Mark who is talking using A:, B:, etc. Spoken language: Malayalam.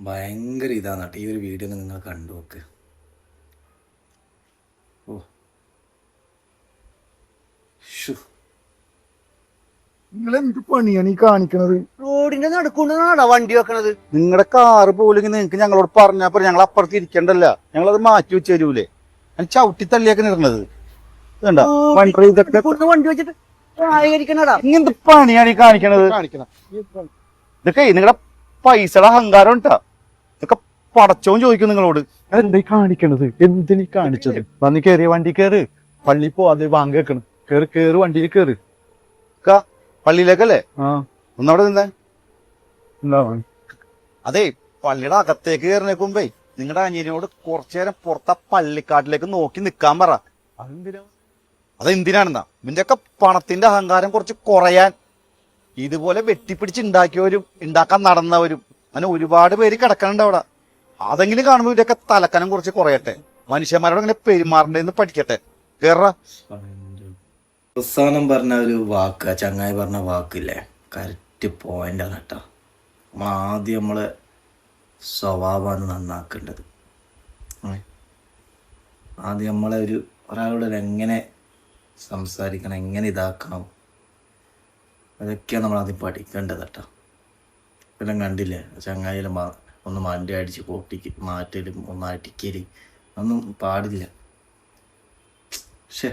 A: ഭയങ്കര ഇതാണ് കേട്ടോ. ഈ ഒരു വീഡിയോ നിങ്ങൾ കണ്ടു നോക്ക്. ഓ
B: നിങ്ങൾ എന്ത് പണിയാണ് ഈ കാണിക്കണത്?
C: റോഡിന്റെ നടക്കൊണ്ടാ വണ്ടി വെക്കണത്.
D: നിങ്ങളുടെ കാറ് പോലെങ്കിൽ നിങ്ങൾക്ക് ഞങ്ങളോട് പറഞ്ഞപ്പോ ഞങ്ങൾ അപ്പുറത്ത് ഇരിക്കണ്ടല്ല, ഞങ്ങളത് മാറ്റി വെച്ച് തരൂലേ? ചവിട്ടി തള്ളിയൊക്കെ ഇടണത്
C: വണ്ടി വെച്ചിട്ട് ന്യായീകരിക്കണടാ.
D: ഇങ്ങനത്തെ പണിയാണ് ഈ കാണിക്കണത്. ഇതൊക്കെ നിങ്ങളുടെ പൈസയുടെ അഹങ്കാരം ഉണ്ടാ. ഇതൊക്കെ പടച്ചോൻ ചോദിക്കും നിങ്ങളോട്.
B: എന്താ കാണിക്കണത്? എന്തിനീ കാണിച്ചത്? വന്ന് കേറിയ വണ്ടി കേറ്, പള്ളി പോവാതെ വാങ്ങി വെക്കണം. കേറ് കേറ്, വണ്ടിയിൽ കേറ്.
D: പള്ളിയിലേക്കല്ലേ?
B: ഒന്നവിടെ നിന്നേ.
D: അതെ, പള്ളിയുടെ അകത്തേക്ക് കയറിനേക്ക് മുമ്പേ നിങ്ങളുടെ അനിയനോട് കുറച്ചു നേരം പുറത്ത പള്ളിക്കാട്ടിലേക്ക് നോക്കി നിക്കാൻ പറ. അതെന്തിനാണെന്നാ, ഇതിന്റെ ഒക്കെ പണത്തിന്റെ അഹങ്കാരം കുറച്ച് കുറയാൻ. ഇതുപോലെ വെട്ടിപ്പിടിച്ച് ഉണ്ടാക്കിയവരും ഉണ്ടാക്കാൻ നടന്നവരും അങ്ങനെ ഒരുപാട് പേര് കിടക്കണുണ്ട് അവിടെ. അതെങ്കിലും കാണുമ്പോൾ ഇതിന്റെയൊക്കെ തലക്കനം കുറച്ച് കുറയട്ടെ. മനുഷ്യന്മാരോട് അങ്ങനെ പെരുമാറേണ്ടതെന്ന് പഠിക്കട്ടെ. കേറ.
A: അവസാനം പറഞ്ഞ ഒരു വാക്ക്, ചങ്ങായി പറഞ്ഞ വാക്കില്ലേ, കറക്റ്റ് പോയിന്റാണ് കേട്ടോ. ആദ്യം നമ്മളെ സ്വഭാവമാണ് നന്നാക്കേണ്ടത്. ആദ്യം നമ്മളെ ഒരാളോട് എങ്ങനെ സംസാരിക്കണം, എങ്ങനെ ഇതാക്കണം, അതൊക്കെയാണ് നമ്മളാദ്യം പഠിക്കേണ്ടത് കേട്ടോ. പിന്നെ കണ്ടില്ലേ ചങ്ങായിലും ഒന്ന് വണ്ടി അടിച്ച് പൊട്ടിക്ക് മാറ്റലും ഒന്ന് അടിക്കല് ഒന്നും പാടില്ല. ശേ